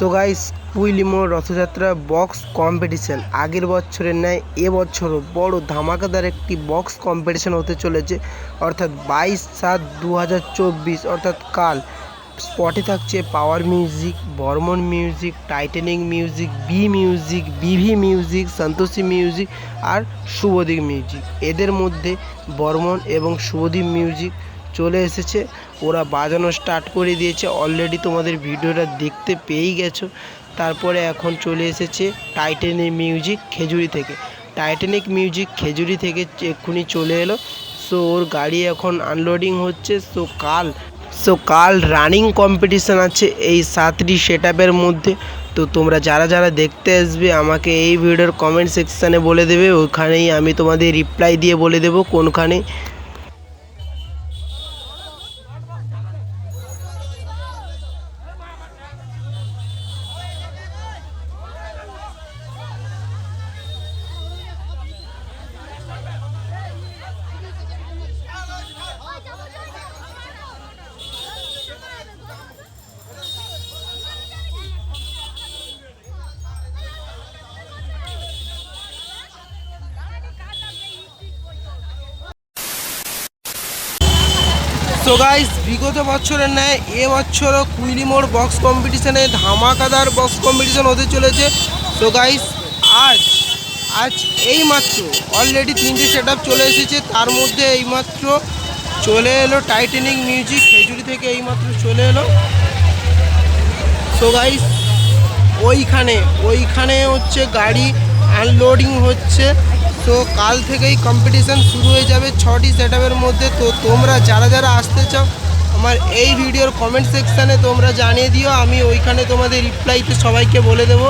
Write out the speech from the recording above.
So guys, Kuilimor Rathyatra box competition আগের বছরের ন্যায় এবছরও বড় ধামাকাদার একটি বক্স কম্পিটিশন হতে চলেছে, অর্থাৎ 22/7/2024 অর্থাৎ কাল। স্পটে থাকছে power music, Barman music, Titanic music, B music, BV music, Santoshi music আর শুভদীপ মিউজিক। এদের মধ্যে বর্মন এবং শুভদীপ মিউজিক চলে এসেছে, ওরা বাজানো স্টার্ট করে দিয়েছে। অলরেডি তোমাদের ভিডিওটা দেখতে পেয়েই গেছো। তারপরে এখন চলে এসেছে টাইটানিক মিউজিক খেজুরি থেকে। টাইটানিক মিউজিক খেজুরি থেকে এক্ষুনি চলে এলো। সো ওর গাড়ি এখন আনলোডিং হচ্ছে। সো কাল রানিং কম্পিটিশান আছে এই 7টি সেট আপের মধ্যে। তো তোমরা যারা যারা দেখতে আসবে আমাকে এই ভিডিওর কমেন্ট সেকশানে বলে দেবে, ওখানেই আমি তোমাদের রিপ্লাই দিয়ে বলে দেবো কোনখানে। সো গাইস, বিগত বছরের ন্যায় এবছরও কুইলিমোড় বক্স কম্পিটিশানে ধামাকাদার বক্স কম্পিটিশান হতে চলেছে। সো গাইস, আজ এইমাত্র অলরেডি 3টে সেট আপ চলে এসেছে। তার মধ্যে এইমাত্র চলে এলো টাইটানিক মিউজিক খেজুরি থেকে, এইমাত্র চলে এলো। সো গাইস, ওইখানে হচ্ছে গাড়ি আনলোডিং হচ্ছে। তো কাল থেকেই কম্পিটিশান শুরু হয়ে যাবে 6টি সেট আপের মধ্যে। তো তোমরা যারা যারা আসতে চাও আমার এই ভিডিওর কমেন্ট সেকশানে তোমরা জানিয়ে দিও, আমি ওইখানে তোমাদের রিপ্লাইতে সবাইকে বলে দেবো।